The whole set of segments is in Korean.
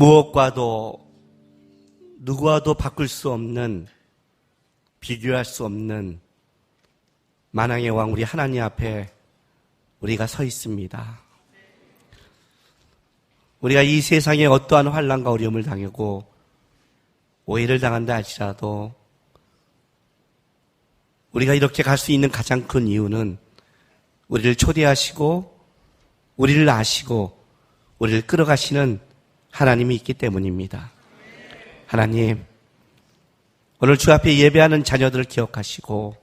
무엇과도 누구와도 바꿀 수 없는, 비교할 수 없는 만왕의 왕 우리 하나님 앞에 우리가 서 있습니다. 우리가 이 세상에 어떠한 환난과 어려움을 당하고 오해를 당한다 할지라도 우리가 이렇게 갈 수 있는 가장 큰 이유는 우리를 초대하시고 우리를 아시고 우리를 끌어가시는 하나님이 있기 때문입니다. 하나님, 오늘 주 앞에 예배하는 자녀들을 기억하시고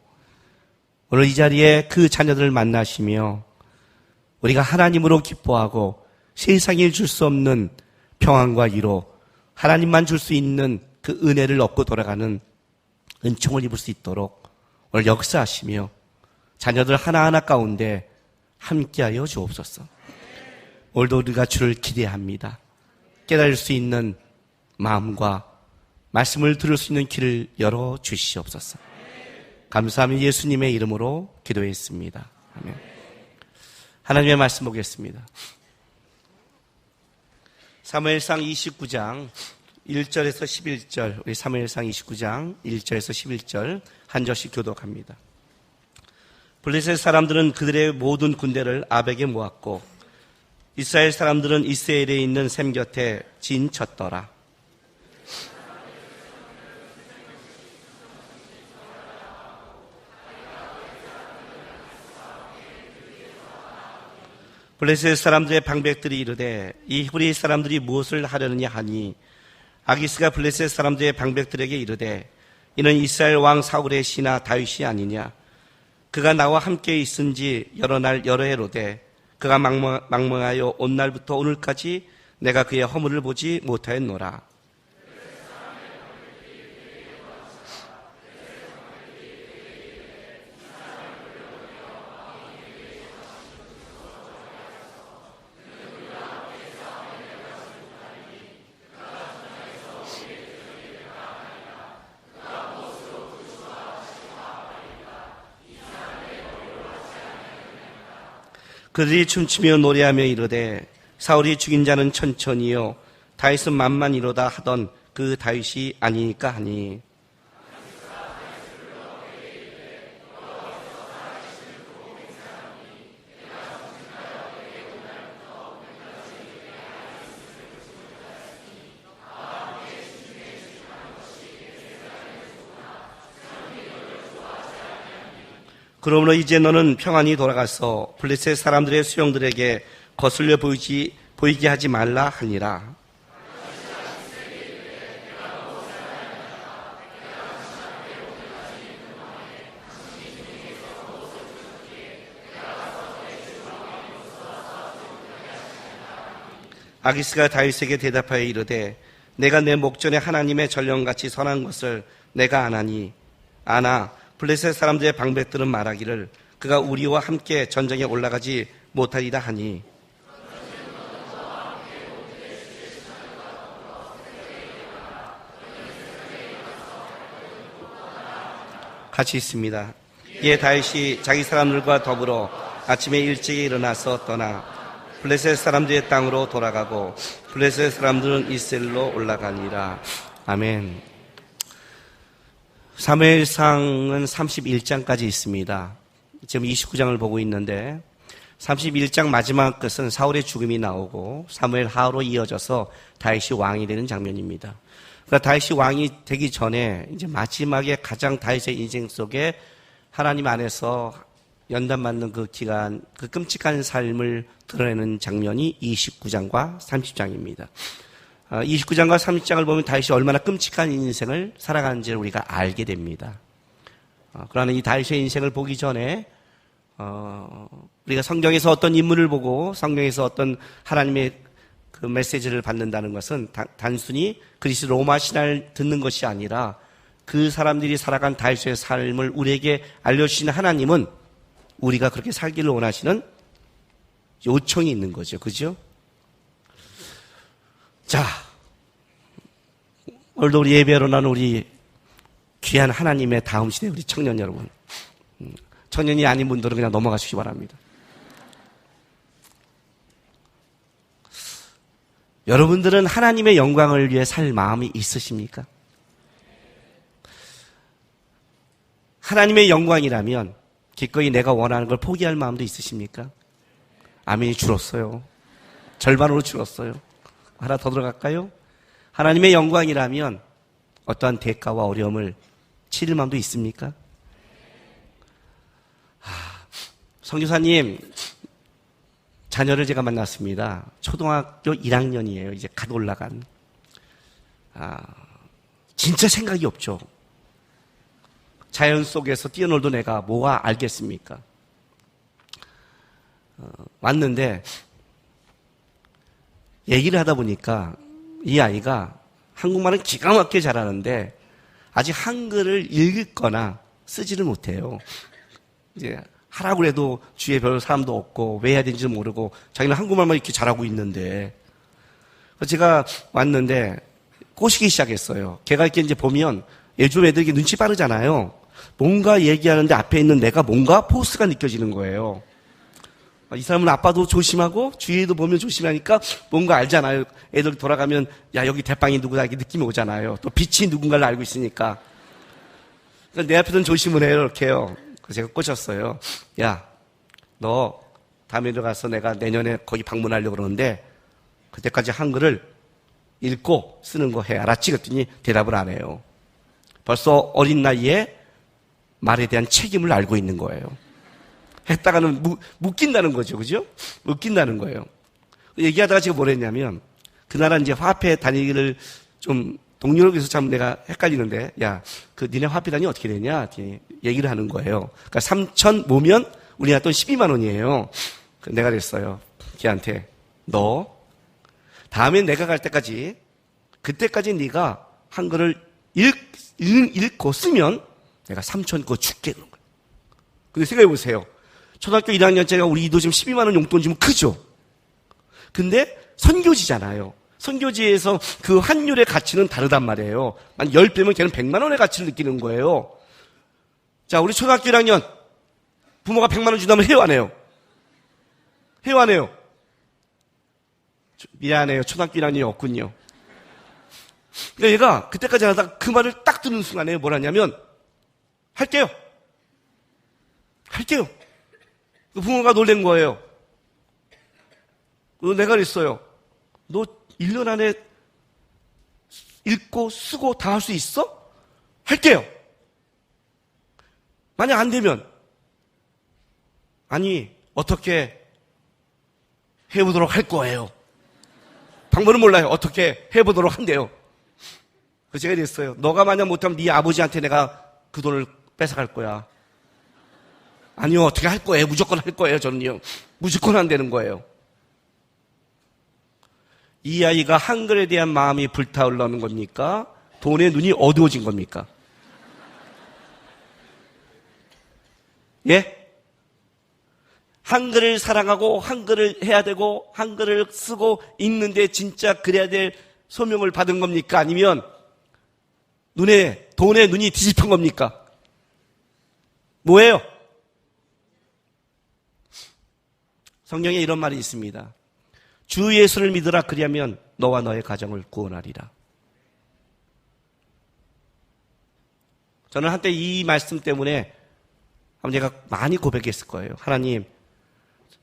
오늘 이 자리에 그 자녀들을 만나시며 우리가 하나님으로 기뻐하고 세상에 줄 수 없는 평안과 위로, 하나님만 줄 수 있는 그 은혜를 얻고 돌아가는 은총을 입을 수 있도록 오늘 역사하시며 자녀들 하나하나 가운데 함께하여 주옵소서. 오늘도 우리가 주를 기대합니다. 깨달을 수 있는 마음과 말씀을 들을 수 있는 길을 열어 주시옵소서. 감사하며 예수님의 이름으로 기도했습니다. 아멘. 하나님의 말씀 보겠습니다. 사무엘상 29장 1절에서 11절, 우리 사무엘상 29장 1절에서 11절 한 절씩 교독합니다. 블레셋 사람들은 그들의 모든 군대를 아벡에 모았고 이스라엘 사람들은 이스라엘에 있는 셈 곁에 진쳤더라. 블레셋 사람들의 방백들이 이르되 이 히브리 사람들이 무엇을 하려느냐 하니 아기스가 블레셋 사람들의 방백들에게 이르되 이는 이스라엘 왕 사울의 시나 다윗이 아니냐. 그가 나와 함께 있은지 여러 날 여러 해로되 그가 망명하여 온 날부터 오늘까지 내가 그의 허물을 보지 못하였노라. 그들이 춤추며 노래하며 이르되 사울이 죽인 자는 천천히요 다윗은 만만이로다 하던 그 다윗이 아니니까 하니. 그러므로 이제 너는 평안히 돌아가서 블레셋 사람들의 수령들에게 거슬려 보이게 하지 말라 하니라. 아기스가 다윗에게 대답하여 이르되 내가 내 목전에 하나님의 전령같이 선한 것을 내가 아나니 아나 블레셋 사람들의 방백들은 말하기를 그가 우리와 함께 전쟁에 올라가지 못하리라 하니. 같이 있습니다. 이에 다윗이 자기 사람들과 더불어 아침에 일찍이 일어나서 떠나 블레셋 사람들의 땅으로 돌아가고 블레셋 사람들은 이스라엘로 올라가니라. 아멘. 사무엘상은 31장까지 있습니다. 지금 29장을 보고 있는데 31장 마지막 끝은 사울의 죽음이 나오고 사무엘 하로 이어져서 다윗이 왕이 되는 장면입니다. 그러니까 다윗이 왕이 되기 전에 이제 마지막에 가장 다윗의 인생 속에 하나님 안에서 연단받는 그 기간, 그 끔찍한 삶을 드러내는 장면이 29장과 30장입니다. 29장과 30장을 보면 다윗이 얼마나 끔찍한 인생을 살아가는지를 우리가 알게 됩니다. 그러나 이 다윗의 인생을 보기 전에 우리가 성경에서 어떤 인물을 보고 성경에서 어떤 하나님의 그 메시지를 받는다는 것은 단순히 그리스 로마 신화를 듣는 것이 아니라 그 사람들이 살아간 다윗의 삶을 우리에게 알려주시는 하나님은 우리가 그렇게 살기를 원하시는 요청이 있는 거죠. 그죠? 자, 오늘도 우리 예배로 나는 우리 귀한 하나님의 다음 시대 우리 청년 여러분, 청년이 아닌 분들은 그냥 넘어가시기 바랍니다. 여러분들은 하나님의 영광을 위해 살 마음이 있으십니까? 하나님의 영광이라면 기꺼이 내가 원하는 걸 포기할 마음도 있으십니까? 아멘이 줄었어요. 절반으로 줄었어요. 하나 더 들어갈까요? 하나님의 영광이라면 어떠한 대가와 어려움을 치를 마음도 있습니까? 선교사님, 자녀를 제가 만났습니다. 초등학교 1학년이에요. 이제 갓 올라간. 진짜 생각이 없죠. 자연 속에서 뛰어놀도 내가 뭐가 알겠습니까? 왔는데 얘기를 하다 보니까 이 아이가 한국말은 기가 막히게 잘하는데 아직 한글을 읽거나 쓰지를 못해요. 이제 하라고 해도 주위에 별 사람도 없고 왜 해야 되는지 모르고 자기는 한국말만 이렇게 잘하고 있는데 제가 왔는데 꼬시기 시작했어요. 걔가 이렇게 이제 보면 요즘 애들이 눈치 빠르잖아요. 뭔가 얘기하는데 앞에 있는 내가 뭔가 포스가 느껴지는 거예요. 이 사람은 아빠도 조심하고 주위에도 보면 조심하니까 뭔가 알잖아요. 애들 돌아가면 야 여기 대빵이 누구다 이렇게 느낌이 오잖아요. 또 빛이 누군가를 알고 있으니까. 내 앞에서는 조심을 해요. 이렇게요. 그래서 제가 꼬셨어요. 야 너 다음에 들어가서 내가 내년에 거기 방문하려고 그러는데 그때까지 한글을 읽고 쓰는 거 해. 알았지? 그랬더니 대답을 안 해요. 벌써 어린 나이에 말에 대한 책임을 알고 있는 거예요. 했다가는 묶인다는 거죠. 그죠? 묶인다는 거예요. 얘기하다가 제가 뭘 했냐면, 그날은 이제 화폐 단위를 좀 동료를 위해서 참 내가 헷갈리는데, 야, 그 니네 화폐 단위 어떻게 되냐? 얘기를 하는 거예요. 그러니까 3,000 모으면 우리나라 돈 12만 원이에요. 내가 그랬어요. 걔한테, 너, 다음에 내가 갈 때까지, 그때까지 네가 한글을 읽고 쓰면 내가 3,000 그거 줄게. 그런 거예요. 근데 생각해 보세요. 초등학교 1학년짜리가 우리 이도 지금 12만 원 용돈 주면 크죠? 근데 선교지잖아요. 선교지에서 그 환율의 가치는 다르단 말이에요. 한 10배면 걔는 100만 원의 가치를 느끼는 거예요. 자, 우리 초등학교 1학년 부모가 100만 원 준다면 해요, 안 해요? 해요, 안 해요? 미안해요. 초등학교 1학년이 없군요. 근데 얘가 그때까지 하다가 그 말을 딱 듣는 순간에 뭘 하냐면 할게요. 부모가 놀란 거예요. 내가 그랬어요. 너 1년 안에 읽고 쓰고 다 할 수 있어? 할게요. 만약 안 되면 아니 어떻게 해보도록 할 거예요. 방법은 몰라요. 어떻게 해보도록 한대요. 그래서 제가 그랬어요. 너가 만약 못하면 네 아버지한테 내가 그 돈을 뺏어갈 거야. 아니요, 어떻게 할 거예요? 무조건 할 거예요, 저는요. 무조건 안 되는 거예요. 이 아이가 한글에 대한 마음이 불타올라는 겁니까? 돈에 눈이 어두워진 겁니까? 예? 한글을 사랑하고 한글을 해야 되고 한글을 쓰고 읽는데 진짜 그래야 될 소명을 받은 겁니까? 아니면 돈에 눈이 뒤집힌 겁니까? 뭐예요? 성경에 이런 말이 있습니다. 주 예수를 믿으라 그리하면 너와 너의 가정을 구원하리라. 저는 한때 이 말씀 때문에 제가 많이 고백했을 거예요. 하나님,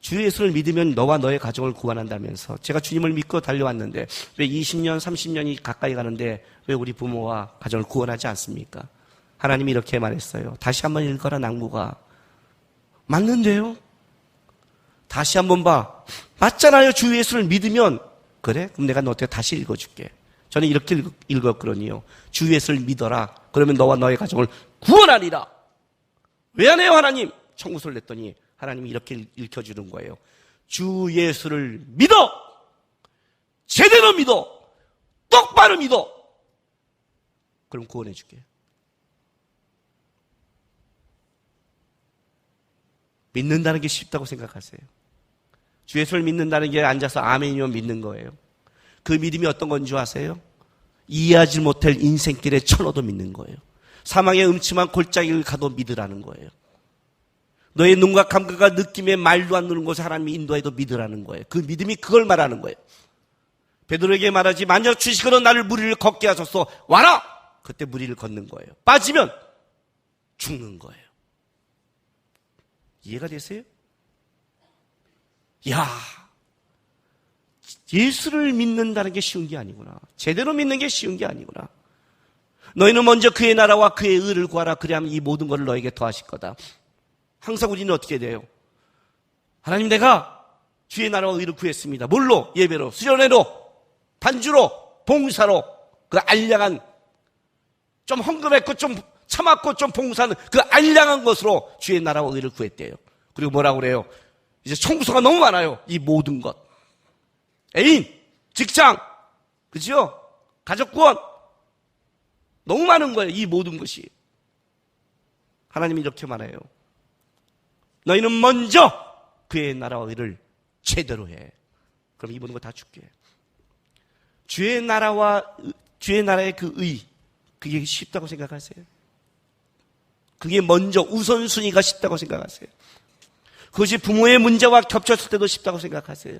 주 예수를 믿으면 너와 너의 가정을 구원한다면서 제가 주님을 믿고 달려왔는데 왜 20년, 30년이 가까이 가는데 왜 우리 부모와 가정을 구원하지 않습니까? 하나님이 이렇게 말했어요. 다시 한번 읽어라 낭부가. 맞는데요? 다시 한번 봐. 맞잖아요. 주 예수를 믿으면. 그래? 그럼 내가 너한테 다시 읽어줄게. 저는 이렇게 읽었거든요. 주 예수를 믿어라. 그러면 너와 너의 가정을 구원하리라. 왜 안 해요 하나님? 청구서를 냈더니 하나님이 이렇게 읽혀주는 거예요. 주 예수를 믿어. 제대로 믿어. 똑바로 믿어. 그럼 구원해줄게. 믿는다는 게 쉽다고 생각하세요? 주 예수를 믿는다는 게 앉아서 아멘이면 믿는 거예요. 그 믿음이 어떤 건 줄 아세요? 이해하지 못할 인생길에 천어도 믿는 거예요. 사망의 음침한 골짜기를 가도 믿으라는 거예요. 너의 눈과 감각과 느낌에 말도 안 되는 곳에 하나님이 인도해도 믿으라는 거예요. 그 믿음이 그걸 말하는 거예요. 베드로에게 말하지 만약 주시거든 나를 무리를 걷게 하소서 와라. 그때 무리를 걷는 거예요. 빠지면 죽는 거예요. 이해가 되세요? 야, 예수를 믿는다는 게 쉬운 게 아니구나. 제대로 믿는 게 쉬운 게 아니구나. 너희는 먼저 그의 나라와 그의 의를 구하라. 그리하면 이 모든 것을 너에게 더하실 거다. 항상 우리는 어떻게 돼요? 하나님, 내가 주의 나라와 의를 구했습니다. 뭘로? 예배로, 수련회로, 반주로, 봉사로, 그 알량한, 좀 헌금했고 좀 참았고 좀 봉사하는 그 알량한 것으로 주의 나라와 의를 구했대요. 그리고 뭐라고 그래요? 이제 청구서가 너무 많아요. 이 모든 것. 애인, 직장, 그죠? 가족 구원. 너무 많은 거예요. 이 모든 것이. 하나님이 이렇게 말해요. 너희는 먼저 그의 나라와 의를 제대로 해. 그럼 이 모든 거 다 줄게. 주의 나라의 그 의, 그게 쉽다고 생각하세요? 그게 먼저 우선순위가 쉽다고 생각하세요? 그것이 부모의 문제와 겹쳤을 때도 쉽다고 생각하세요?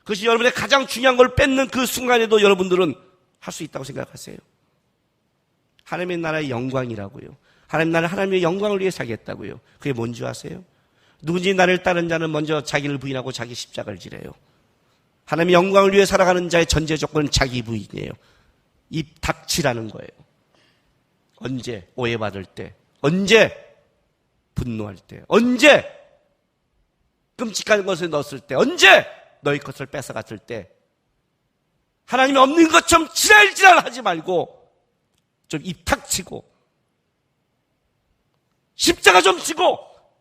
그것이 여러분의 가장 중요한 걸 뺏는 그 순간에도 여러분들은 할 수 있다고 생각하세요? 하나님의 나라의 영광이라고요. 하나님의 나라 하나님의 영광을 위해 살겠다고요. 그게 뭔지 아세요? 누군지 나를 따른 자는 먼저 자기를 부인하고 자기 십자가를 지래요. 하나님의 영광을 위해 살아가는 자의 전제 조건은 자기 부인이에요. 입 닥치라는 거예요. 언제 오해받을 때, 언제 분노할 때, 언제 끔찍한 것을 넣었을 때, 언제 너희 것을 뺏어갔을 때, 하나님이 없는 것처럼 지랄지랄하지 말고 좀 입 닥치고 십자가 좀 지고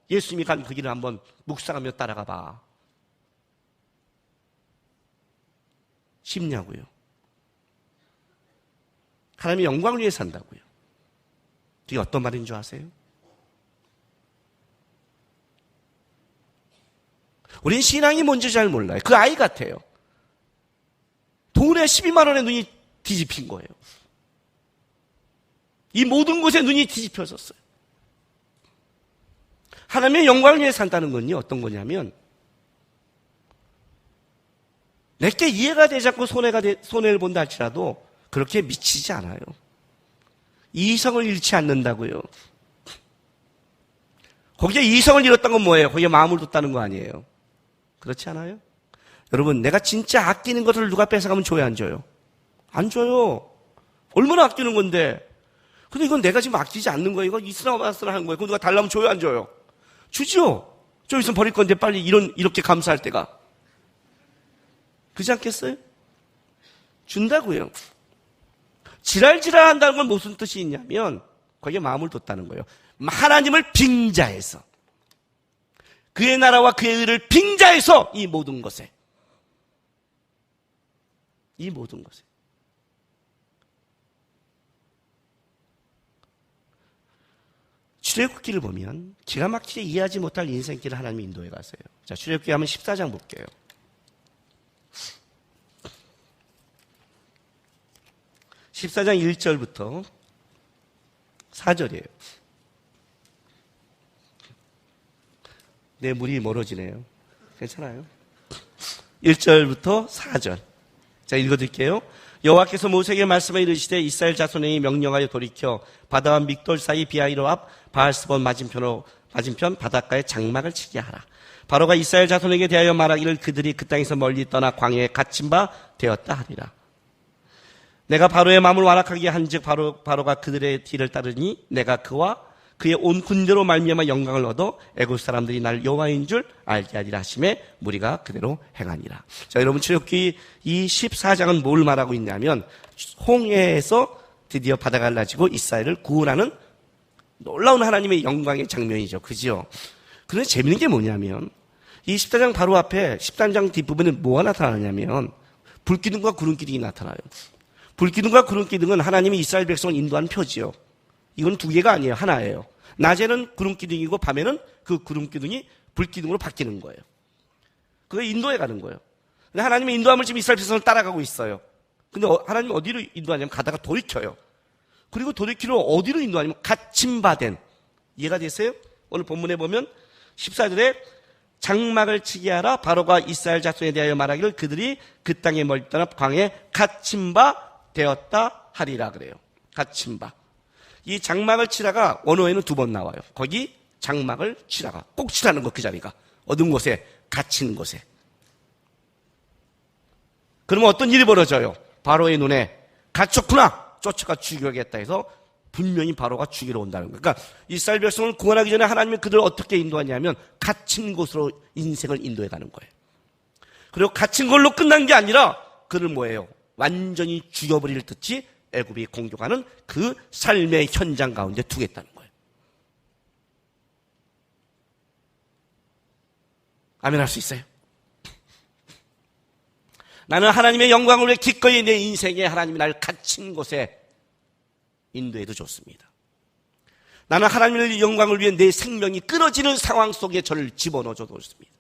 예수님이 간 그 길을 한번 묵상하며 따라가 봐. 쉽냐고요? 하나님의 영광을 위해 산다고요. 그게 어떤 말인 줄 아세요? 우린 신앙이 뭔지 잘 몰라요. 그 아이 같아요. 돈에 12만 원에 눈이 뒤집힌 거예요. 이 모든 것에 눈이 뒤집혀졌어요. 하나님의 영광을 위해 산다는 건요, 어떤 거냐면, 내게 이해가 되지 않고 손해를 본다 할지라도 그렇게 미치지 않아요. 이성을 잃지 않는다고요. 거기에 이성을 잃었다는 건 뭐예요? 거기에 마음을 뒀다는 거 아니에요? 그렇지 않아요? 여러분, 내가 진짜 아끼는 것을 누가 뺏어가면 줘요, 안 줘요? 안 줘요. 얼마나 아끼는 건데. 근데 이건 내가 지금 아끼지 않는 거예요. 이거 이스라마스라 하는 거예요. 그거 누가 달라면 줘요, 안 줘요? 주죠. 좀 있으면 버릴 건데 빨리 이렇게 감사할 때가. 그렇지 않겠어요? 준다고요. 지랄지랄 한다는 건 무슨 뜻이 있냐면 거기에 마음을 뒀다는 거예요. 하나님을 빙자해서, 그의 나라와 그의 의를 빙자해서 이 모든 것에 출애굽기를 보면 기가 막히게 이해하지 못할 인생길을 하나님이 인도해 가세요. 자, 출애굽기 하면 14장 볼게요. 14장 1절부터 4절이에요. 내 물이 멀어지네요. 괜찮아요? 1절부터 4절. 자, 읽어드릴게요. 여호와께서 모세에게 말씀해 이르시되 이스라엘 자손에게 명령하여 돌이켜 바다와 믹돌 사이 비하이로 앞 바알스본 맞은편 바닷가에 장막을 치게 하라. 바로가 이스라엘 자손에게 대하여 말하기를 그들이 그 땅에서 멀리 떠나 광야에 갇힌 바 되었다 하리라. 내가 바로의 마음을 완악하게 한즉 바로가 그들의 뒤를 따르니 내가 그와 그의 온 군대로 말미암아 영광을 얻어 애굽 사람들이 날 여호와인 줄 알게 하리라 하심에 무리가 그대로 행하니라. 자, 여러분, 출애굽기 이 14장은 뭘 말하고 있냐면 홍해에서 드디어 바다가 갈라지고 이스라엘을 구원하는 놀라운 하나님의 영광의 장면이죠. 그죠? 그런데 재밌는 게 뭐냐면 이 14장 바로 앞에 13장 뒷부분에 뭐가 나타나냐면 불기둥과 구름기둥이 나타나요. 불기둥과 구름기둥은 하나님이 이스라엘 백성을 인도하는 표지요. 이건 두 개가 아니에요. 하나예요. 낮에는 구름기둥이고 밤에는 그 구름기둥이 불기둥으로 바뀌는 거예요. 그게 인도에 가는 거예요. 근데 하나님의 인도함을 지금 이스라엘 백성을 따라가고 있어요. 근데 하나님이 어디로 인도하냐면 가다가 돌이켜요. 그리고 돌이키로 어디로 인도하냐면 갇힌 바 된. 이해가 되세요? 오늘 본문에 보면 14절에 장막을 치게 하라. 바로가 이스라엘 자손에 대하여 말하기를 그들이 그 땅에 멀리 떠나 광야에 갇힌 바 되었다 하리라 그래요. 갇힌 바. 이 장막을 치라가 원어에는 2번 나와요. 거기 장막을 치라가 꼭 치라는 거, 그 자리가 어두운 곳에, 갇힌 곳에. 그러면 어떤 일이 벌어져요? 바로의 눈에 갇혔구나, 쫓아가 죽여야겠다 해서 분명히 바로가 죽이러 온다는 거예요. 그러니까 이스라엘 백성을 구원하기 전에 하나님이 그들을 어떻게 인도하냐면 갇힌 곳으로 인생을 인도해 가는 거예요. 그리고 갇힌 걸로 끝난 게 아니라 그를 뭐예요? 완전히 죽여버릴 듯이 애굽이 공격하는 그 삶의 현장 가운데 두겠다는 거예요. 아멘 할 수 있어요? 나는 하나님의 영광을 위해 기꺼이 내 인생에 하나님이 나를 갇힌 곳에 인도해도 좋습니다. 나는 하나님의 영광을 위해 내 생명이 끊어지는 상황 속에 저를 집어넣어줘도 좋습니다.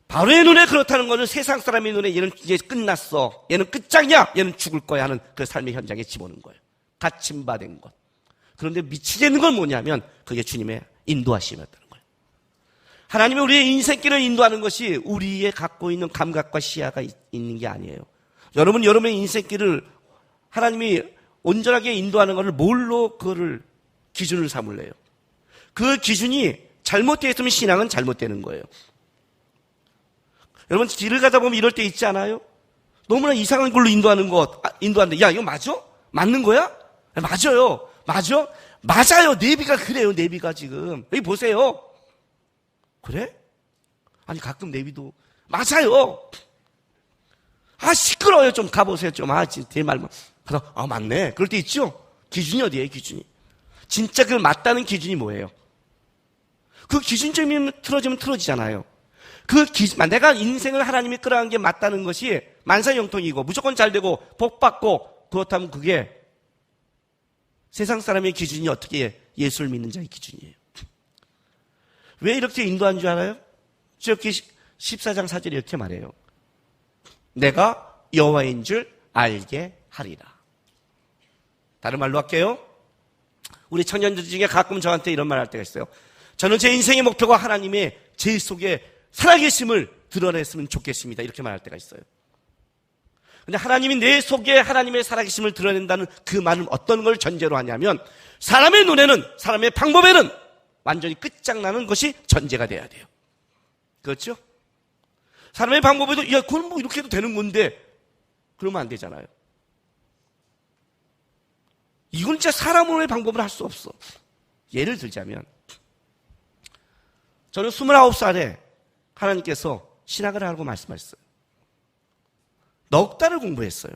바로의 눈에 그렇다는 것은 세상 사람의 눈에 얘는 이제 끝났어, 얘는 끝장이야, 얘는 죽을 거야 하는 그 삶의 현장에 집어넣는 거예요. 갇힌 바 된 것. 그런데 미치게 있는 건 뭐냐면 그게 주님의 인도하심이었다는 거예요. 하나님이 우리의 인생길을 인도하는 것이 우리의 갖고 있는 감각과 시야가 있는 게 아니에요. 여러분의 인생길을 하나님이 온전하게 인도하는 것을 뭘로 그거를 기준을 삼을래요? 그 기준이 잘못되어 있으면 신앙은 잘못되는 거예요. 여러분 길을 가다 보면 이럴 때 있지 않아요? 너무나 이상한 걸로 인도하는데 야 이거 맞아? 맞는 거야? 맞아요. 맞아? 맞아요. 내비가 그래요. 내비가 지금 여기 보세요. 그래? 아니 가끔 내비도 맞아요. 아 시끄러워요. 좀 가보세요. 좀 제 말만. 그래서 맞네. 그럴 때 있죠? 기준이 어디예요? 기준이. 진짜 그 맞다는 기준이 뭐예요? 그 기준점이 틀어지면 틀어지잖아요. 내가 인생을 하나님이 끌어간 게 맞다는 것이 만사형통이고 무조건 잘 되고 복 받고 그렇다면 그게 세상 사람의 기준이 어떻게 예수를 믿는 자의 기준이에요. 왜 이렇게 인도한 줄 알아요? 출애굽기 14장 4절에 이렇게 말해요. 내가 여호와인 줄 알게 하리라. 다른 말로 할게요. 우리 청년들 중에 가끔 저한테 이런 말 할 때가 있어요. 저는 제 인생의 목표가 하나님의 제 속에 살아계심을 드러냈으면 좋겠습니다. 이렇게 말할 때가 있어요. 근데 하나님이 내 속에 하나님의 살아계심을 드러낸다는 그 말은 어떤 걸 전제로 하냐면 사람의 눈에는, 사람의 방법에는 완전히 끝장나는 것이 전제가 돼야 돼요. 그렇죠? 사람의 방법에도 야 그건 뭐 이렇게 해도 되는 건데 그러면 안 되잖아요. 이건 진짜 사람의 방법을 할 수 없어. 예를 들자면 저는 29살에 하나님께서 신학을 하라고 말씀하셨어요. 넉 달을 공부했어요.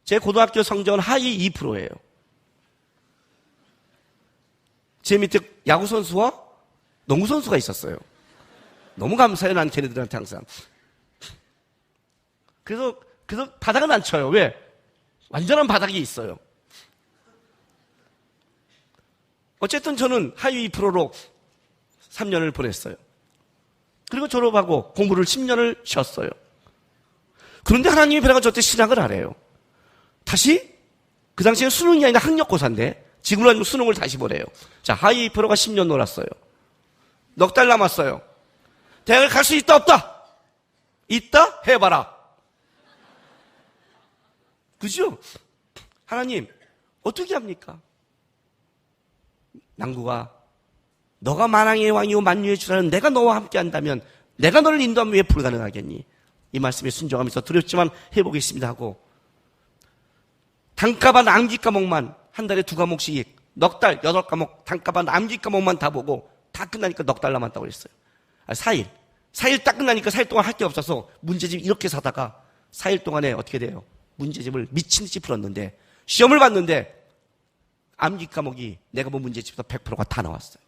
제 고등학교 성적은 하위 2%예요. 제 밑에 야구선수와 농구선수가 있었어요. 너무 감사해요. 난 걔네들한테 항상. 그래서 바닥은 안 쳐요. 왜? 완전한 바닥이 있어요. 어쨌든 저는 하위 2%로 3년을 보냈어요. 그리고 졸업하고 공부를 10년을 쉬었어요. 그런데 하나님이 배라가 저때 신학을 하래요. 다시 그 당시에 수능이 아니라 학력고사인데 지금으로 아니면 수능을 다시 보래요. 자, 하위 2%가 10년 놀았어요. 넉 달 남았어요. 대학을 갈 수 있다 없다? 있다? 해봐라. 그죠? 하나님 어떻게 합니까? 낭구가 너가 만왕의 왕이요 만유의 주라는 내가 너와 함께 한다면 내가 너를 인도하면 왜 불가능하겠니? 이 말씀에 순종하면서 두렵지만 해보겠습니다 하고 단가반 암기 과목만 한 달에 2과목씩 넉 달 8과목 단가반 암기 과목만 다 보고 다 끝나니까 넉 달 남았다고 그랬어요. 4일 딱 끝나니까 4일 동안 할 게 없어서 문제집 이렇게 사다가 4일 동안에 어떻게 돼요? 문제집을 미친듯이 풀었는데 시험을 봤는데 암기 과목이 내가 본 문제집에서 100%가 다 나왔어요.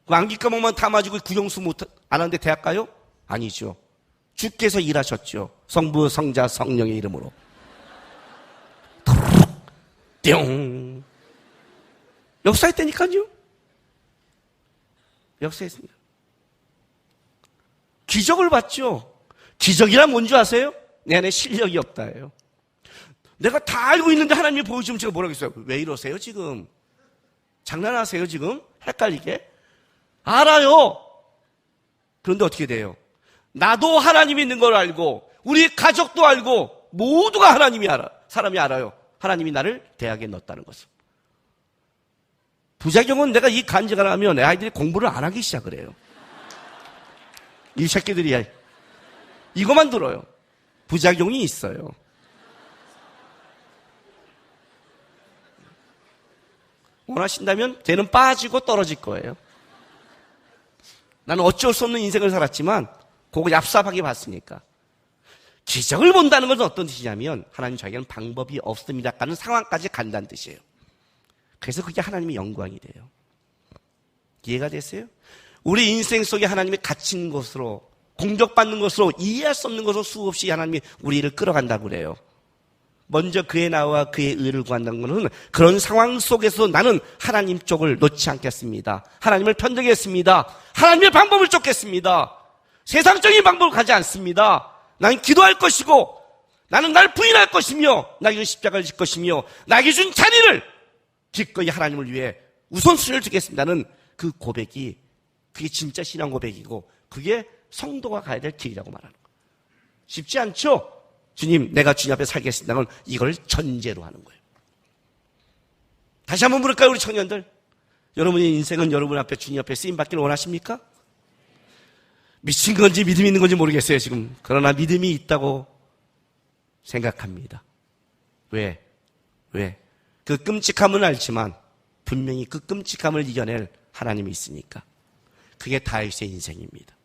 그 암기 과목만 다 맞고 국영수 안 하는데 대학 가요? 아니죠. 주께서 일하셨죠. 성부, 성자, 성령의 이름으로. 띵. 역사했다니까요. 역사했습니다. 기적을 봤죠. 기적이란 뭔지 아세요? 내 안에 실력이 없다예요. 내가 다 알고 있는데 하나님이 보여주면 제가 뭐라고 했어요? 왜 이러세요 지금? 장난하세요, 지금? 헷갈리게? 알아요. 그런데 어떻게 돼요? 나도 하나님이 있는 걸 알고, 우리 가족도 알고, 모두가 사람이 알아요. 하나님이 나를 대학에 넣었다는 것을. 부작용은 내가 이 간증을 하면 내 아이들이 공부를 안 하기 시작을 해요. 이 새끼들이 이거만 들어요. 부작용이 있어요. 원하신다면 쟤는 빠지고 떨어질 거예요. 나는 어쩔 수 없는 인생을 살았지만 그거 얍삽하게 봤으니까. 기적을 본다는 것은 어떤 뜻이냐면 하나님 저에게는 방법이 없습니다 하는 상황까지 간다는 뜻이에요. 그래서 그게 하나님의 영광이 돼요. 이해가 됐어요? 우리 인생 속에 하나님이 갇힌 것으로, 공격받는 것으로, 이해할 수 없는 것으로 수없이 하나님이 우리를 끌어간다고 그래요. 먼저 그의 나와 그의 의를 구한다는 것은 그런 상황 속에서 나는 하나님 쪽을 놓지 않겠습니다. 하나님을 편들겠습니다. 하나님의 방법을 쫓겠습니다. 세상적인 방법을 가지 않습니다. 나는 기도할 것이고, 나는 날 부인할 것이며, 나에게 준 십자가를 질 것이며, 나에게 준 자리를 기꺼이 하나님을 위해 우선순위를 두겠습니다는 그 고백이, 그게 진짜 신앙 고백이고, 그게 성도가 가야 될 길이라고 말하는 거예요. 쉽지 않죠? 주님, 내가 주님 앞에 살겠습니다는 이걸 전제로 하는 거예요. 다시 한번 물을까요, 우리 청년들? 여러분의 인생은 여러분 앞에, 주님 앞에 쓰임받기를 원하십니까? 미친 건지 믿음이 있는 건지 모르겠어요, 지금. 그러나 믿음이 있다고 생각합니다. 왜? 그 끔찍함은 알지만 분명히 그 끔찍함을 이겨낼 하나님이 있으니까. 그게 다윗의 인생입니다.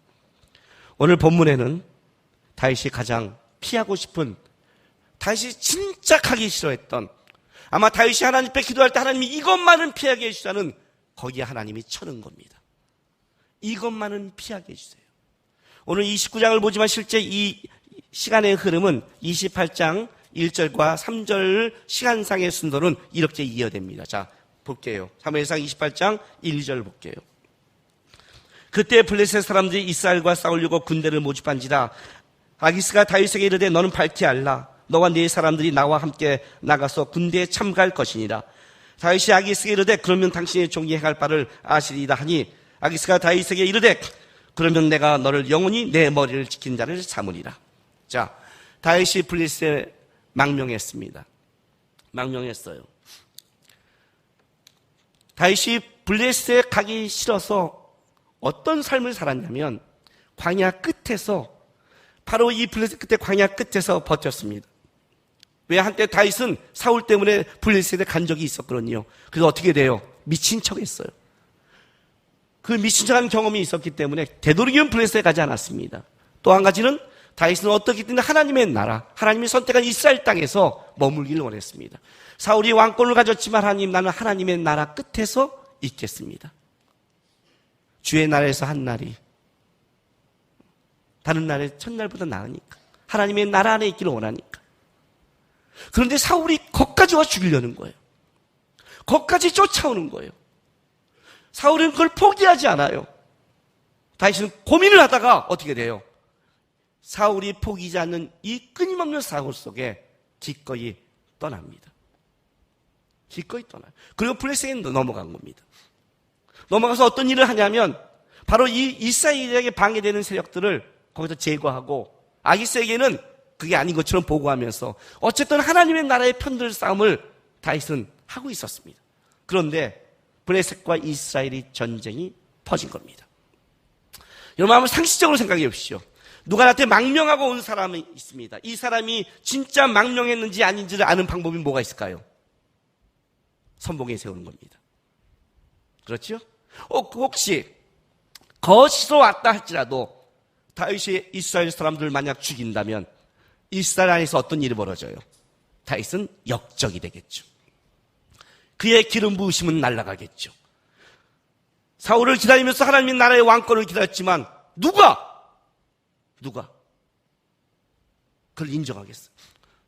오늘 본문에는 다윗이 가장 피하고 싶은, 다윗이 진짜 가기 싫어했던, 아마 다윗이 하나님 앞에 기도할 때 하나님이 이것만은 피하게 해주자는 거기에 하나님이 쳐는 겁니다. 이것만은 피하게 해주세요. 오늘 29장을 보지만 실제 이 시간의 흐름은 28장 1절과 3절 시간상의 순서는 이렇게 이어집니다. 자, 볼게요. 사무엘상 28장 1, 2절 볼게요. 그때 블레셋 사람들이 이스라엘과 싸우려고 군대를 모집한지라. 아기스가 다윗에게 이르되 너는 밝히 알라. 너와 네 사람들이 나와 함께 나가서 군대에 참가할 것이니라. 다윗이 아기스에게 이르되 그러면 당신의 종이 행할 바를 아시리이다 하니 아기스가 다윗에게 이르되 그러면 내가 너를 영원히 내 머리를 지킨 자를 삼으리라. 자, 다윗이 블레셋에 망명했습니다. 망명했어요. 다윗이 블레셋에 가기 싫어서 어떤 삶을 살았냐면 광야 끝에서, 바로 이 블레셋 끝에 광야 끝에서 버텼습니다. 왜? 한때 다윗은 사울 때문에 블레셋에 간 적이 있었거든요. 그래서 어떻게 돼요? 미친 척 했어요. 그 미친 척하는 경험이 있었기 때문에 되도록이면 블레셋에 가지 않았습니다. 또 한 가지는 다윗은 어떻게 됐든 하나님의 나라, 하나님이 선택한 이스라엘 땅에서 머물기를 원했습니다. 사울이 왕권을 가졌지만 하나님, 나는 하나님의 나라 끝에서 있겠습니다. 주의 나라에서 한 날이 다른 날의 첫날보다 나으니까, 하나님의 나라 안에 있기를 원하니까. 그런데 사울이 거기까지 와 죽이려는 거예요. 거기까지 쫓아오는 거예요. 사울은 그걸 포기하지 않아요. 다윗은 고민을 하다가 어떻게 돼요? 사울이 포기하지 않는 이 끊임없는 사울 속에 기꺼이 떠납니다. 기꺼이 떠나요. 그리고 블레셋에 넘어간 겁니다. 넘어가서 어떤 일을 하냐면 바로 이 이스라엘에게 방해되는 세력들을 거기서 제거하고, 아기스에게는 그게 아닌 것처럼 보고하면서 어쨌든 하나님의 나라의 편들 싸움을 다윗은 하고 있었습니다. 그런데 블레셋과 이스라엘이 전쟁이 퍼진 겁니다. 여러분 한번 상식적으로 생각해 보십시오. 누가 나한테 망명하고 온 사람이 있습니다. 이 사람이 진짜 망명했는지 아닌지를 아는 방법이 뭐가 있을까요? 선봉에 세우는 겁니다. 그렇죠? 혹시 거짓으로 왔다 할지라도 다윗이 이스라엘 사람들을 만약 죽인다면 이스라엘 안에서 어떤 일이 벌어져요? 다윗은 역적이 되겠죠. 그의 기름 부으심은 날아가겠죠. 사울을 기다리면서 하나님의 나라의 왕권을 기다렸지만 누가 그걸 인정하겠어요?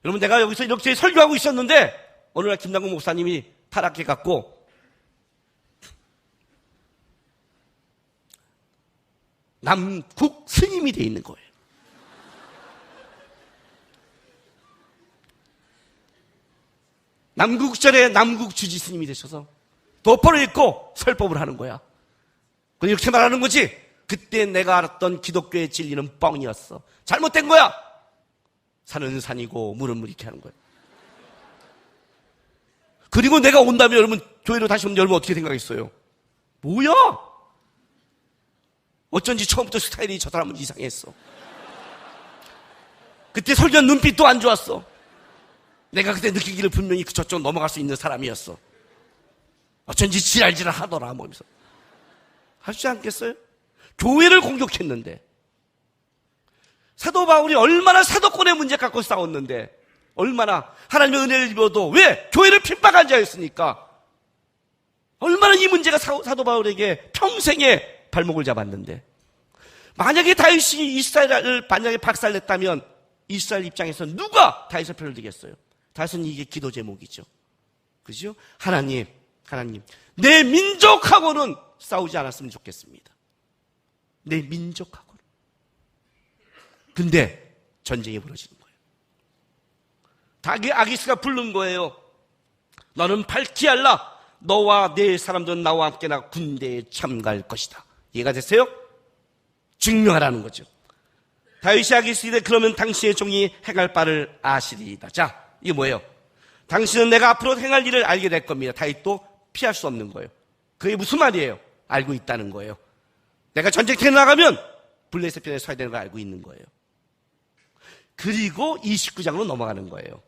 여러분, 내가 여기서 이렇게 설교하고 있었는데 어느 날 김남국 목사님이 타락해갖고 남국 스님이 돼 있는 거예요. 남국절에 남국 주지 스님이 되셔서 도포를 입고 설법을 하는 거야. 이렇게 말하는 거지. 그때 내가 알았던 기독교의 진리는 뻥이었어. 잘못된 거야. 산은 산이고 물은 물 이렇게 하는 거야. 그리고 내가 온다면 여러분 교회로 다시 오면 여러분 어떻게 생각했어요? 뭐야? 어쩐지 처음부터 스타일이 저 사람은 이상했어. 그때 설교한 눈빛도 안 좋았어. 내가 그때 느끼기를 분명히 저쪽 넘어갈 수 있는 사람이었어. 어쩐지 지랄지랄 하더라. 뭐면서 하시지 않겠어요? 교회를 공격했는데, 사도 바울이 얼마나 사도권의 문제 갖고 싸웠는데, 얼마나 하나님의 은혜를 입어도 왜? 교회를 핍박한 자였으니까. 얼마나 이 문제가 사도 바울에게 평생의 발목을 잡았는데, 만약에 다윗이 이스라엘을 만약에 박살냈다면 이스라엘 입장에서 누가 다윗을 편을 들겠어요? 다윗은 이게 기도 제목이죠. 그죠? 하나님, 내 민족하고는 싸우지 않았으면 좋겠습니다. 내 민족하고는. 근데 전쟁이 벌어지는 거예요. 아기스가 부른 거예요. 너는 밝히 알라. 너와 내 사람들은 나와 함께 나 군대에 참가할 것이다. 이해가 됐어요? 증명하라는 거죠. 다윗이 아기스에 이르되 그러면 당신의 종이 행할 바를 아시리이다. 자, 이게 뭐예요? 당신은 내가 앞으로 행할 일을 알게 될 겁니다. 다윗도 피할 수 없는 거예요. 그게 무슨 말이에요? 알고 있다는 거예요. 내가 전쟁터에 나가면 블레셋 편에 서야 되는 걸 알고 있는 거예요. 그리고 29장으로 넘어가는 거예요.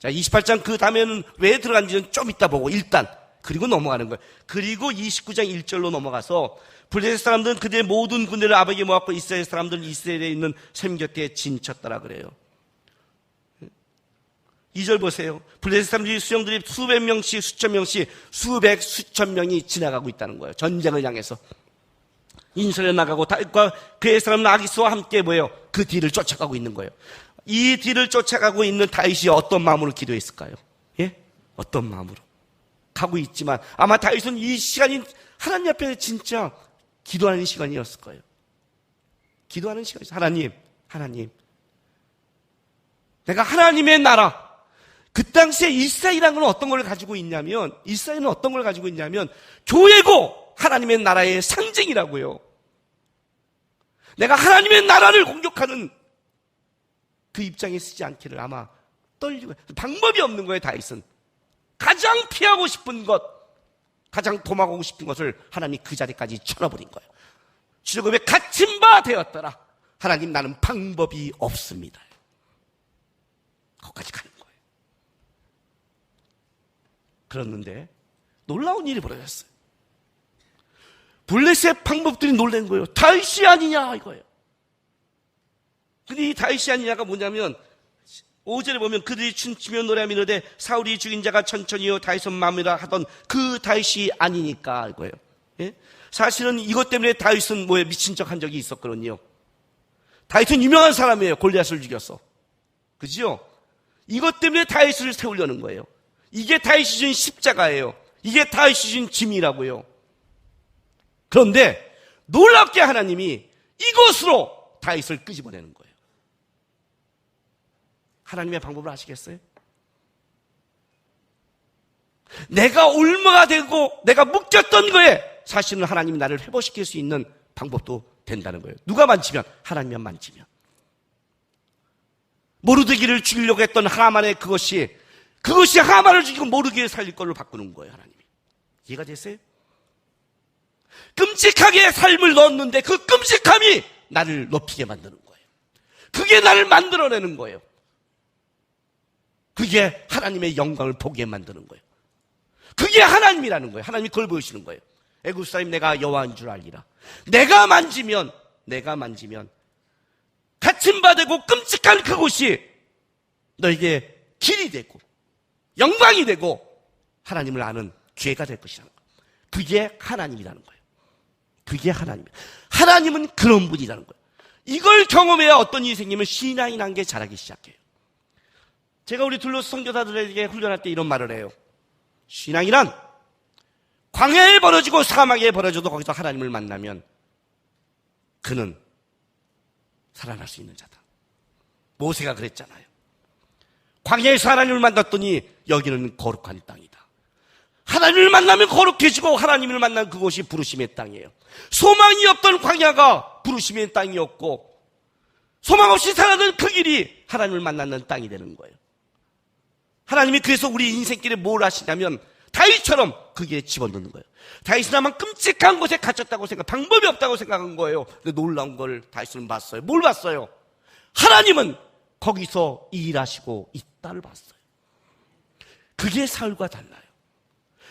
자, 28장 그 다음에는 왜 들어간지는 좀 이따 보고 일단 그리고 넘어가는 거예요. 그리고 29장 1절로 넘어가서 블레셋 사람들은 그들의 모든 군대를 아버에게 모았고 이스라엘 사람들은 이스라엘에 있는 샘 곁에 진쳤더라 그래요. 2절 보세요. 블레셋 사람들이 수령들이 수백 명씩 수천 명씩 수백 수천 명이 지나가고 있다는 거예요. 전쟁을 향해서 인솔에 나가고 다윗과 그의 사람 아기스와 함께 뭐예요? 그 뒤를 쫓아가고 있는 거예요. 이 뒤를 쫓아가고 있는 다윗이 어떤 마음으로 기도했을까요? 예? 어떤 마음으로? 가고 있지만 아마 다윗은 이 시간이 하나님 앞에 진짜 기도하는 시간이었을 거예요. 기도하는 시간이었어요. 하나님 내가 하나님의 나라, 그 당시에 이스라엘이라는 건 어떤 걸 가지고 있냐면, 이스라엘은 어떤 걸 가지고 있냐면 교회고 하나님의 나라의 상징이라고요. 내가 하나님의 나라를 공격하는 그 입장에 쓰지 않기를 아마 떨리고, 방법이 없는 거예요. 다윗은 가장 피하고 싶은 것, 가장 도망가고 싶은 것을 하나님이 그 자리까지 쳐넣어버린 거예요. 죽음에 갇힌 바 되었더라. 하나님, 나는 방법이 없습니다. 거기까지 가는 거예요. 그랬는데 놀라운 일이 벌어졌어요. 블레셋 방법들이 놀란 거예요. 다윗이 아니냐 이거예요. 근데 이 다윗이 아니냐가 뭐냐면 5절에 보면 그들이 춤추며 노래하며 이르되 사울이 죽인 자가 천천히요 다윗은 마음이라 하던 그 다윗이 아니니까 이거예요. 예? 사실은 이것 때문에 다윗은 뭐에 미친 척 한 적이 있었거든요. 다윗은 유명한 사람이에요. 골리앗을 죽였어. 그죠? 이것 때문에 다윗을 세우려는 거예요. 이게 다윗이 준 십자가예요. 이게 다윗이 준 짐이라고요. 그런데 놀랍게 하나님이 이것으로 다윗을 끄집어내는 거예요. 하나님의 방법을 아시겠어요? 내가 올무가 되고 내가 묶였던 거에 사실은 하나님이 나를 회복시킬 수 있는 방법도 된다는 거예요. 누가 만지면? 하나님만 만지면. 모르드기를 죽이려고 했던 하만의 그것이 하만을 죽이고 모르드기를 살릴 걸로 바꾸는 거예요. 하나님이. 이해가 됐어요? 끔찍하게 삶을 넣었는데 그 끔찍함이 나를 높이게 만드는 거예요. 그게 나를 만들어내는 거예요. 그게 하나님의 영광을 보게 만드는 거예요. 그게 하나님이라는 거예요. 하나님이 그걸 보여주시는 거예요. 애굽 사람 내가 여호와인 줄 알리라. 내가 만지면 갇힌 바 되고 끔찍한 그곳이 너에게 길이 되고 영광이 되고 하나님을 아는 기회가 될 것이라는 거예요. 그게 하나님이라는 거예요. 그게 하나님이에요. 하나님은 그런 분이라는 거예요. 이걸 경험해야 어떤 일이 생기면 신앙이 난 게 자라기 시작해요. 제가 우리 둘러스 선교사들에게 훈련할 때 이런 말을 해요. 신앙이란 광야에 벌어지고 사막에 벌어져도 거기서 하나님을 만나면 그는 살아날 수 있는 자다. 모세가 그랬잖아요. 광야에서 하나님을 만났더니 여기는 거룩한 땅이다. 하나님을 만나면 거룩해지고 하나님을 만난 그곳이 부르심의 땅이에요. 소망이 없던 광야가 부르심의 땅이었고 소망 없이 살아가는 그 길이 하나님을 만나는 땅이 되는 거예요. 하나님이 그래서 우리 인생길에 뭘 하시냐면 다윗처럼 그 길에 집어넣는 거예요. 다윗은 아마 끔찍한 곳에 갇혔다고 방법이 없다고 생각한 거예요. 근데 놀라운 걸 다윗은 봤어요. 뭘 봤어요? 하나님은 거기서 일하시고 있다를 봤어요. 그게 사울과 달라요.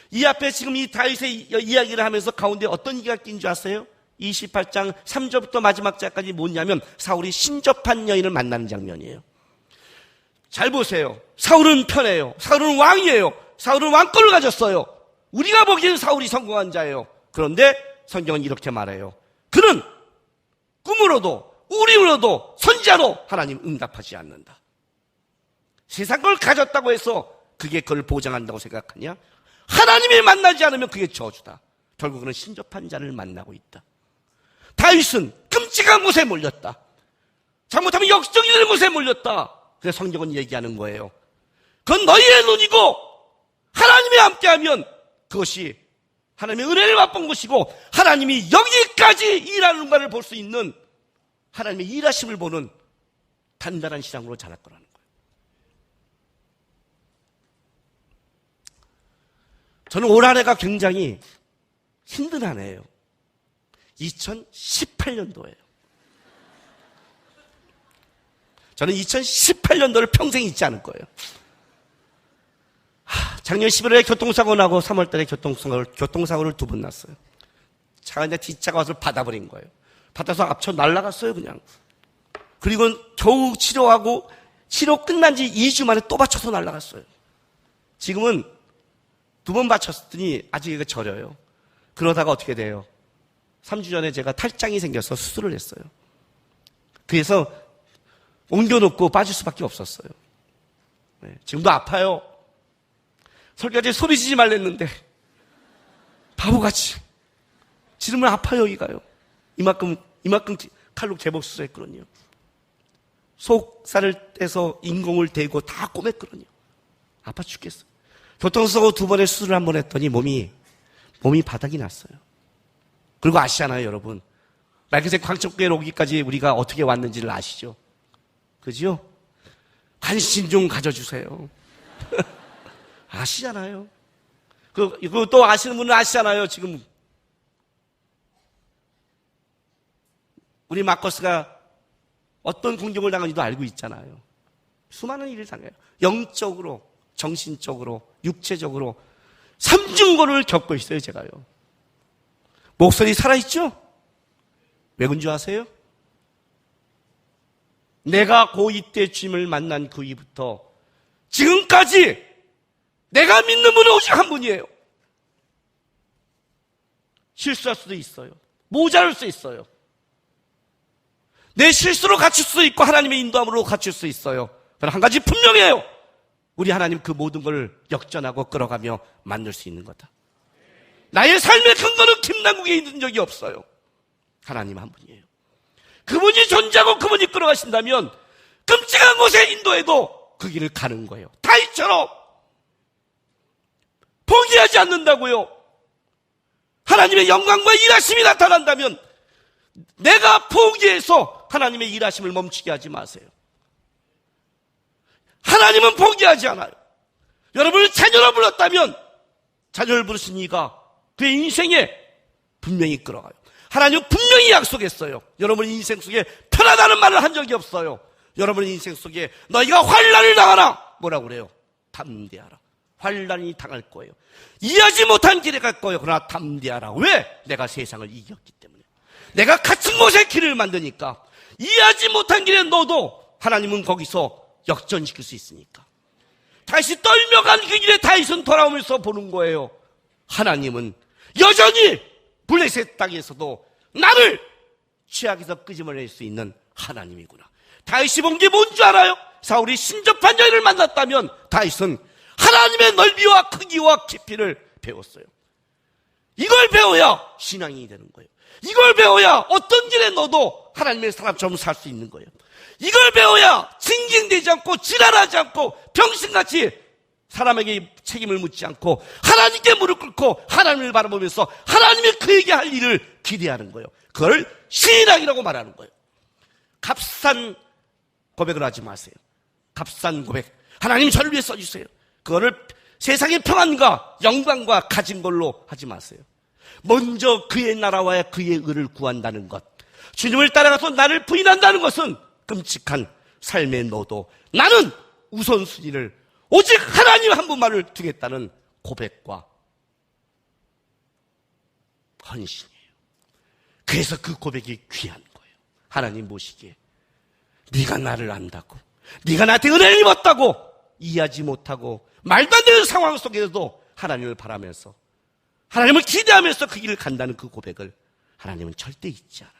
이 앞에 지금 이 다윗의 이야기를 하면서 가운데 어떤 얘기가 낀 줄 아세요? 28장 3절부터 마지막 절까지 뭐냐면 사울이 신접한 여인을 만나는 장면이에요. 잘 보세요. 사울은 편해요. 사울은 왕이에요. 사울은 왕권을 가졌어요. 우리가 보기에는 사울이 성공한 자예요. 그런데 성경은 이렇게 말해요. 그는 꿈으로도 우림으로도 선지자로 하나님 응답하지 않는다. 세상 걸 가졌다고 해서 그게 그걸 보장한다고 생각하냐? 하나님이 만나지 않으면 그게 저주다. 결국은 신접한 자를 만나고 있다. 다윗은 끔찍한 곳에 몰렸다. 잘못하면 역적이되는 곳에 몰렸다. 그래서 성경은 얘기하는 거예요. 그건 너희의 눈이고 하나님이 함께하면 그것이 하나님의 은혜를 맛본 것이고 하나님이 여기까지 일하는 것을 볼 수 있는 하나님의 일하심을 보는 단단한 신앙으로 자랄 거라는 거예요. 저는 올 한 해가 굉장히 힘든 한 해예요. 2018년도예요. 저는 2018년도를 평생 잊지 않을 거예요. 작년 11월에 교통사고 나고 3월달에 교통사고를 2번 났어요. 차가 이제 뒷차가 와서 받아버린 거예요. 받아서 앞쳐 날아갔어요, 그냥. 그리고 겨우 치료하고 치료 끝난 지 2주 만에 또 받쳐서 날아갔어요. 지금은 2번 받쳤더니 아직 이거 저려요. 그러다가 어떻게 돼요? 3주 전에 제가 탈장이 생겨서 수술을 했어요. 그래서 옮겨놓고 빠질 수밖에 없었어요. 네, 지금도 아파요. 설교지 소리 지지 말랬는데 바보같이 지르면 아파요. 여기가요. 이만큼 칼로 제법 수술했거든요. 속살을 떼서 인공을 대고 다 꼬맸거든요. 아파 죽겠어요. 교통사고 2번의 수술을 한 번 했더니 몸이 바닥이 났어요. 그리고 아시잖아요, 여러분. 말그새 광천교회 오기까지 우리가 어떻게 왔는지를 아시죠? 그죠? 관심 좀 가져주세요. 아시잖아요. 그리고 또 아시는 분은 아시잖아요, 지금. 우리 마커스가 어떤 공격을 당한지도 알고 있잖아요. 수많은 일을 당해요. 영적으로, 정신적으로, 육체적으로 3중고를 겪고 있어요, 제가요. 목소리 살아있죠? 왜 그런 줄 아세요? 내가 고2 때 주님을 만난 그 이후부터 지금까지 내가 믿는 분은 오직 한 분이에요. 실수할 수도 있어요. 모자랄 수 있어요. 내 실수로 갖출 수 있고 하나님의 인도함으로 갖출 수 있어요. 그러나 한 가지 분명해요. 우리 하나님 그 모든 걸 역전하고 끌어가며 만들 수 있는 거다. 나의 삶의 근거는 김남국에 있는 적이 없어요. 하나님 한 분이에요. 그분이 존재하고 그분이 끌어가신다면 끔찍한 곳에 인도해도 그 길을 가는 거예요. 다윗처럼 포기하지 않는다고요. 하나님의 영광과 일하심이 나타난다면 내가 포기해서 하나님의 일하심을 멈추게 하지 마세요. 하나님은 포기하지 않아요. 여러분을 자녀로 불렀다면 자녀를 부르신 이가 그의 인생에 분명히 끌어가요. 하나님은 분명히 약속했어요. 여러분 인생 속에 편하다는 말을 한 적이 없어요. 여러분 인생 속에 너희가 환난을 당하라. 뭐라고 그래요? 담대하라. 환난이 당할 거예요. 이해하지 못한 길에 갈 거예요. 그러나 담대하라. 왜? 내가 세상을 이겼기 때문에. 내가 갇힌 곳에 길을 만드니까. 이해하지 못한 길에 너도 하나님은 거기서 역전시킬 수 있으니까. 다시 떨며 간 그 길에 다윗은 돌아오면서 보는 거예요. 하나님은 여전히 블레셋 땅에서도 나를 죄악에서 끄집어낼 수 있는 하나님이구나. 다윗이 본 게 뭔 줄 알아요? 사울이 신접한 여인을 만났다면 다윗은 하나님의 넓이와 크기와 깊이를 배웠어요. 이걸 배워야 신앙이 되는 거예요. 이걸 배워야 어떤 길에 너도 하나님의 사람처럼 살 수 있는 거예요. 이걸 배워야 징징대지 않고 지랄하지 않고 병신같이 사람에게 책임을 묻지 않고 하나님께 무릎 꿇고 하나님을 바라보면서 하나님이 그에게 할 일을 기대하는 거예요. 그걸 신앙이라고 말하는 거예요. 값싼 고백을 하지 마세요. 값싼 고백. 하나님 저를 위해 써주세요. 그거를 세상의 평안과 영광과 가진 걸로 하지 마세요. 먼저 그의 나라와 그의 의를 구한다는 것, 주님을 따라가서 나를 부인한다는 것은 끔찍한 삶의 노도, 나는 우선순위를 오직 하나님 한 분만을 두겠다는 고백과 헌신이에요. 그래서 그 고백이 귀한 거예요. 하나님 보시기에 네가 나를 안다고, 네가 나한테 은혜를 입었다고 이해하지 못하고 말도 안 되는 상황 속에서도 하나님을 바라면서 하나님을 기대하면서 그 길을 간다는 그 고백을 하나님은 절대 잊지 않아요.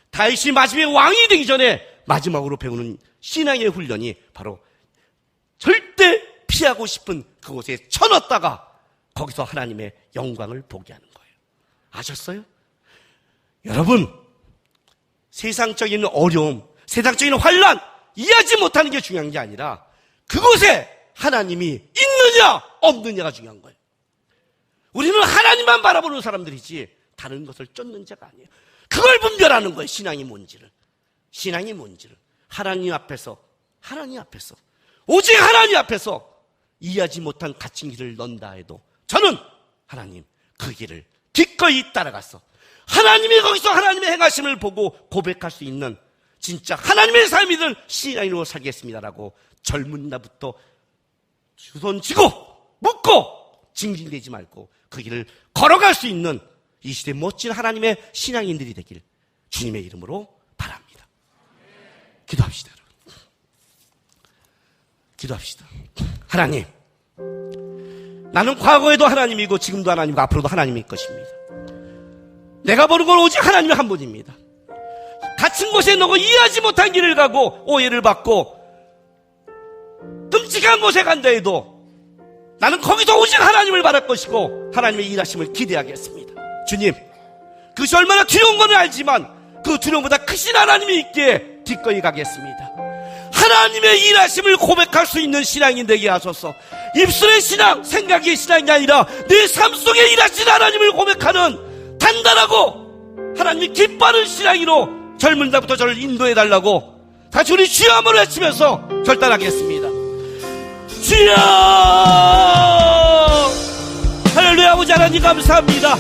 다윗이 마지막에 왕이 되기 전에 마지막으로 배우는 신앙의 훈련이 바로 절대 피하고 싶은 그곳에 쳐넣었다가 거기서 하나님의 영광을 보게 하는 거예요. 아셨어요? 여러분, 세상적인 어려움, 세상적인 환난 이해하지 못하는 게 중요한 게 아니라 그곳에 하나님이 있느냐 없느냐가 중요한 거예요. 우리는 하나님만 바라보는 사람들이지 다른 것을 쫓는 자가 아니에요. 그걸 분별하는 거예요. 신앙이 뭔지를. 신앙이 뭔지를. 하나님 앞에서 오직 하나님 앞에서 이해하지 못한 갇힌 길을 넌다 해도 저는 하나님 그 길을 기꺼이 따라가서 하나님이 거기서 하나님의 행하심을 보고 고백할 수 있는 진짜 하나님의 삶이든 신앙으로 살겠습니다라고 젊은 날부터 두 손 쥐고 묻고 징징대지 말고 그 길을 걸어갈 수 있는 이 시대 멋진 하나님의 신앙인들이 되길 주님의 이름으로 바랍니다. 기도합시다. 여러분. 기도합시다. 하나님, 나는 과거에도 하나님이고 지금도 하나님이고 앞으로도 하나님일 것입니다. 내가 보는 건 오직 하나님의 한 분입니다. 갇힌 곳에 놓고 이해하지 못한 길을 가고 오해를 받고 끔찍한 곳에 간다 해도 나는 거기서 오직 하나님을 바랄 것이고 하나님의 일하심을 기대하겠습니다. 주님, 그것이 얼마나 두려운 건 알지만 그 두려움보다 크신 하나님이 있기에 기꺼이 가겠습니다. 하나님의 일하심을 고백할 수 있는 신앙이 되게 하소서. 입술의 신앙, 생각의 신앙이 아니라 내 삶 속에 일하신 하나님을 고백하는 단단하고 하나님이 기뻐하는 신앙으로 젊은 날부터 저를 인도해달라고 다시 우리 주여 한번 외치면서 결단하겠습니다. 주여! 할렐루야. 아버지 하나님 감사합니다.